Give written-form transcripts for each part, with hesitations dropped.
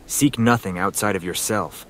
Seek nothing outside of yourself.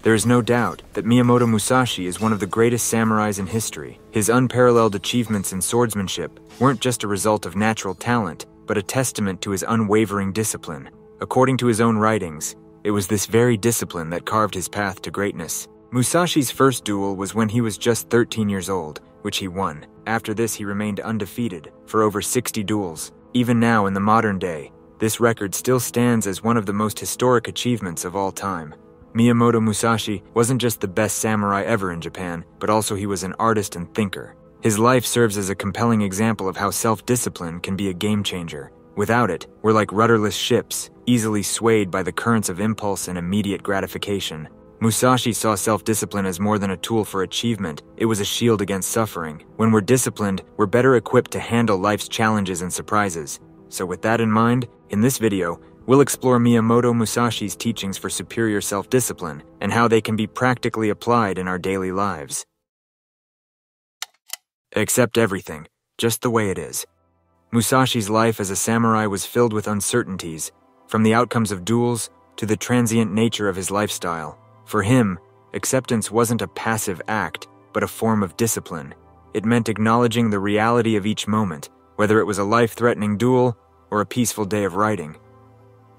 There is no doubt that Miyamoto Musashi is one of the greatest samurais in history. His unparalleled achievements in swordsmanship weren't just a result of natural talent, but a testament to his unwavering discipline. According to his own writings, it was this very discipline that carved his path to greatness. Musashi's first duel was when he was just 13 years old, which he won. After this, he remained undefeated for over 60 duels. Even now, in the modern day, this record still stands as one of the most historic achievements of all time. Miyamoto Musashi wasn't just the best samurai ever in Japan, but also he was an artist and thinker. His life serves as a compelling example of how self-discipline can be a game-changer. Without it, we're like rudderless ships, easily swayed by the currents of impulse and immediate gratification. Musashi saw self-discipline as more than a tool for achievement. It was a shield against suffering. When we're disciplined, we're better equipped to handle life's challenges and surprises. So with that in mind, in this video, we'll explore Miyamoto Musashi's teachings for superior self-discipline and how they can be practically applied in our daily lives. Accept everything, just the way it is. Musashi's life as a samurai was filled with uncertainties, from the outcomes of duels to the transient nature of his lifestyle. For him, acceptance wasn't a passive act, but a form of discipline. It meant acknowledging the reality of each moment, whether it was a life-threatening duel or a peaceful day of writing.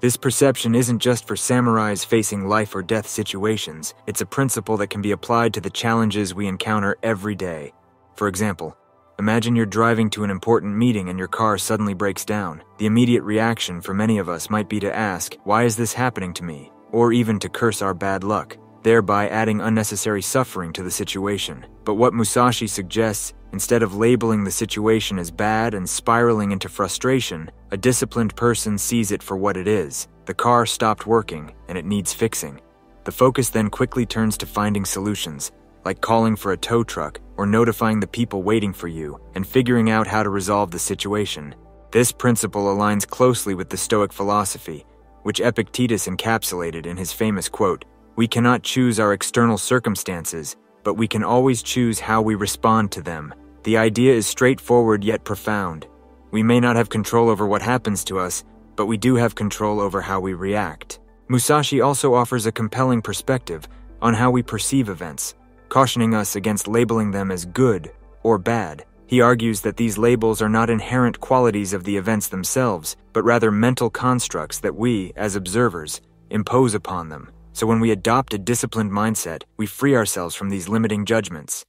This perception isn't just for samurais facing life or death situations. It's a principle that can be applied to the challenges we encounter every day. For example, imagine you're driving to an important meeting and your car suddenly breaks down. The immediate reaction for many of us might be to ask, "Why is this happening to me?" Or even to curse our bad luck, thereby adding unnecessary suffering to the situation. But what Musashi suggests, instead of labeling the situation as bad and spiraling into frustration, a disciplined person sees it for what it is. The car stopped working, and it needs fixing. The focus then quickly turns to finding solutions, like calling for a tow truck or notifying the people waiting for you and figuring out how to resolve the situation. This principle aligns closely with the Stoic philosophy, which Epictetus encapsulated in his famous quote, "We cannot choose our external circumstances, but we can always choose how we respond to them." The idea is straightforward yet profound. We may not have control over what happens to us, but we do have control over how we react. Musashi also offers a compelling perspective on how we perceive events, cautioning us against labeling them as good or bad. He argues that these labels are not inherent qualities of the events themselves, but rather mental constructs that we, as observers, impose upon them. So when we adopt a disciplined mindset, we free ourselves from these limiting judgments.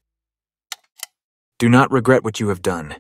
Do not regret what you have done.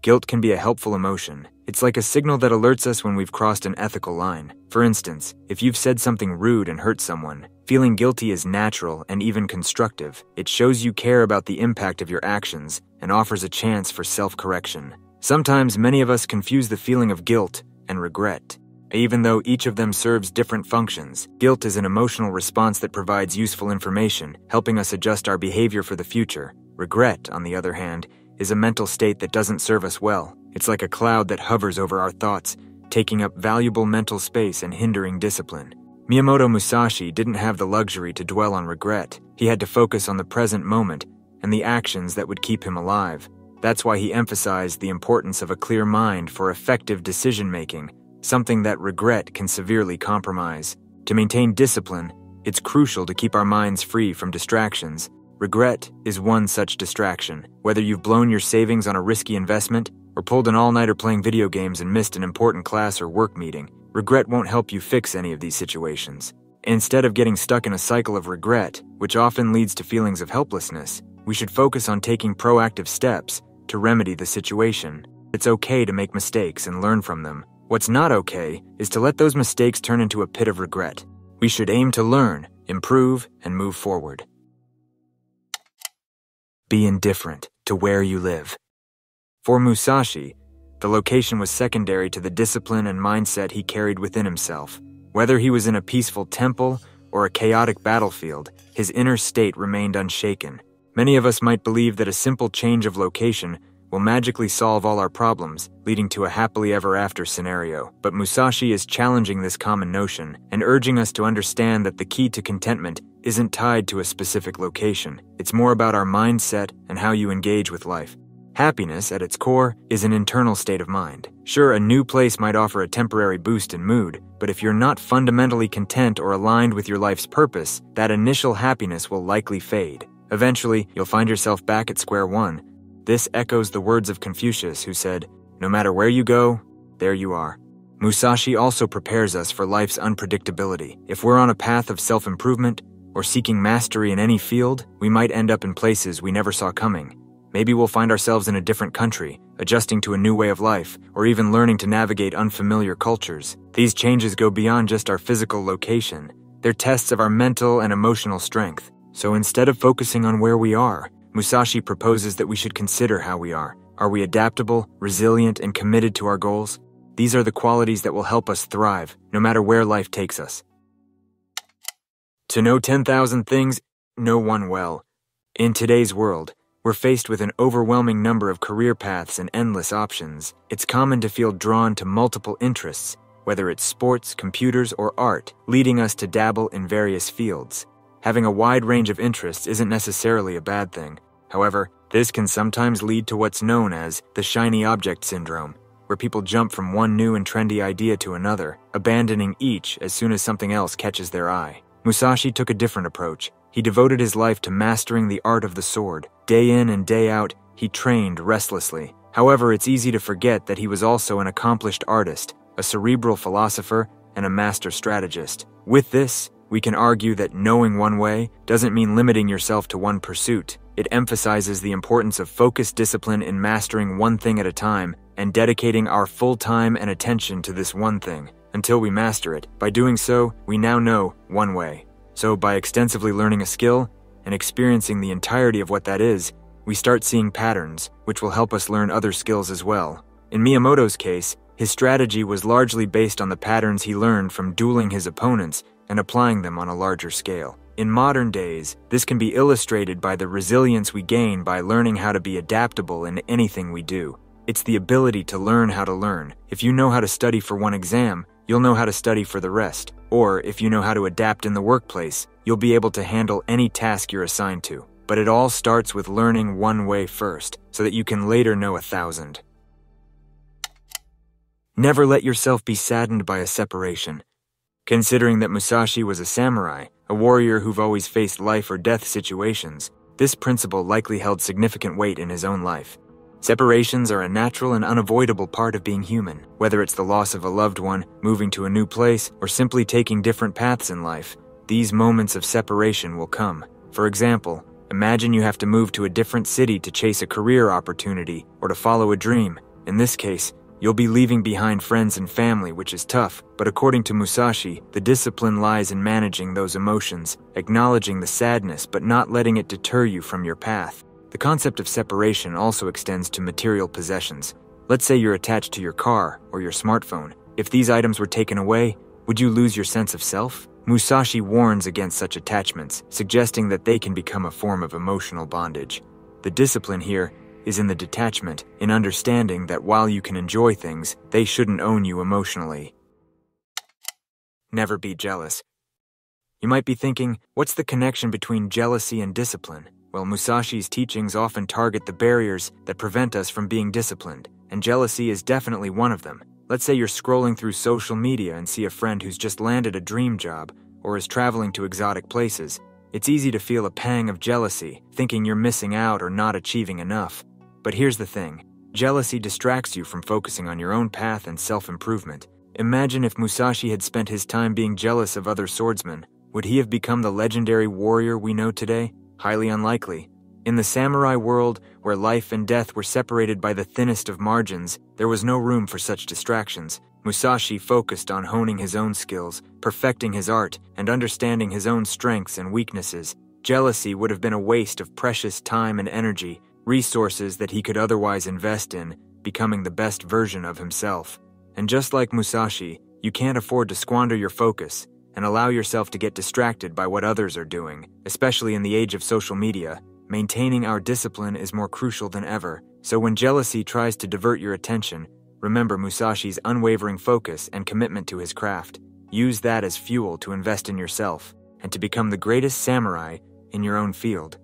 Guilt can be a helpful emotion. It's like a signal that alerts us when we've crossed an ethical line. For instance, if you've said something rude and hurt someone, feeling guilty is natural and even constructive. It shows you care about the impact of your actions and offers a chance for self-correction. Sometimes many of us confuse the feeling of guilt and regret. Even though each of them serves different functions, guilt is an emotional response that provides useful information, helping us adjust our behavior for the future. Regret, on the other hand, is a mental state that doesn't serve us well. It's like a cloud that hovers over our thoughts, taking up valuable mental space and hindering discipline. Miyamoto Musashi didn't have the luxury to dwell on regret. He had to focus on the present moment and the actions that would keep him alive. That's why he emphasized the importance of a clear mind for effective decision-making, something that regret can severely compromise. To maintain discipline, it's crucial to keep our minds free from distractions. Regret is one such distraction. Whether you've blown your savings on a risky investment or pulled an all-nighter playing video games and missed an important class or work meeting, regret won't help you fix any of these situations. Instead of getting stuck in a cycle of regret, which often leads to feelings of helplessness, we should focus on taking proactive steps to remedy the situation. It's okay to make mistakes and learn from them. What's not okay is to let those mistakes turn into a pit of regret. We should aim to learn, improve, and move forward. Be indifferent to where you live. For Musashi, the location was secondary to the discipline and mindset he carried within himself. Whether he was in a peaceful temple or a chaotic battlefield, his inner state remained unshaken. Many of us might believe that a simple change of location will magically solve all our problems, leading to a happily ever after scenario. But Musashi is challenging this common notion and urging us to understand that the key to contentment isn't tied to a specific location. It's more about our mindset and how you engage with life. Happiness, at its core, is an internal state of mind. Sure, a new place might offer a temporary boost in mood, but if you're not fundamentally content or aligned with your life's purpose, that initial happiness will likely fade. Eventually, you'll find yourself back at square one. This echoes the words of Confucius, who said, "No matter where you go, there you are." Musashi also prepares us for life's unpredictability. If we're on a path of self-improvement or seeking mastery in any field, we might end up in places we never saw coming. Maybe we'll find ourselves in a different country, adjusting to a new way of life, or even learning to navigate unfamiliar cultures. These changes go beyond just our physical location. They're tests of our mental and emotional strength. So instead of focusing on where we are, Musashi proposes that we should consider how we are. Are we adaptable, resilient, and committed to our goals? These are the qualities that will help us thrive, no matter where life takes us. To know 10,000 things, know one well. In today's world, we're faced with an overwhelming number of career paths and endless options. It's common to feel drawn to multiple interests, whether it's sports, computers, or art, leading us to dabble in various fields. Having a wide range of interests isn't necessarily a bad thing. However, this can sometimes lead to what's known as the shiny object syndrome, where people jump from one new and trendy idea to another, abandoning each as soon as something else catches their eye. Musashi took a different approach. He devoted his life to mastering the art of the sword. Day in and day out, he trained restlessly. However, it's easy to forget that he was also an accomplished artist, a cerebral philosopher, and a master strategist. With this, we can argue that knowing one way doesn't mean limiting yourself to one pursuit. It emphasizes the importance of focused discipline in mastering one thing at a time and dedicating our full time and attention to this one thing until we master it. By doing so, we now know one way. So by extensively learning a skill and experiencing the entirety of what that is, we start seeing patterns, which will help us learn other skills as well. In Miyamoto's case, his strategy was largely based on the patterns he learned from dueling his opponents and applying them on a larger scale. In modern days, this can be illustrated by the resilience we gain by learning how to be adaptable in anything we do. It's the ability to learn how to learn. If you know how to study for one exam, you'll know how to study for the rest. Or if you know how to adapt in the workplace, you'll be able to handle any task you're assigned to. But it all starts with learning one way first, so that you can later know 1,000. Never let yourself be saddened by a separation. Considering that Musashi was a samurai, a warrior who've always faced life or death situations, this principle likely held significant weight in his own life. Separations are a natural and unavoidable part of being human. Whether it's the loss of a loved one, moving to a new place, or simply taking different paths in life, these moments of separation will come. For example, imagine you have to move to a different city to chase a career opportunity or to follow a dream. In this case, you'll be leaving behind friends and family, which is tough, but according to Musashi, the discipline lies in managing those emotions, acknowledging the sadness but not letting it deter you from your path. The concept of separation also extends to material possessions. Let's say you're attached to your car or your smartphone. If these items were taken away, would you lose your sense of self? Musashi warns against such attachments, suggesting that they can become a form of emotional bondage. The discipline here is in the detachment, in understanding that while you can enjoy things, they shouldn't own you emotionally. Never be jealous. You might be thinking, what's the connection between jealousy and discipline? Well, Musashi's teachings often target the barriers that prevent us from being disciplined, and jealousy is definitely one of them. Let's say you're scrolling through social media and see a friend who's just landed a dream job or is traveling to exotic places. It's easy to feel a pang of jealousy, thinking you're missing out or not achieving enough. But here's the thing. Jealousy distracts you from focusing on your own path and self-improvement. Imagine if Musashi had spent his time being jealous of other swordsmen. Would he have become the legendary warrior we know today? Highly unlikely. In the samurai world, where life and death were separated by the thinnest of margins, there was no room for such distractions. Musashi focused on honing his own skills, perfecting his art, and understanding his own strengths and weaknesses. Jealousy would have been a waste of precious time and energy, resources that he could otherwise invest in becoming the best version of himself. And just like Musashi, you can't afford to squander your focus and allow yourself to get distracted by what others are doing. Especially in the age of social media, maintaining our discipline is more crucial than ever. So when jealousy tries to divert your attention, remember Musashi's unwavering focus and commitment to his craft. Use that as fuel to invest in yourself and to become the greatest samurai in your own field.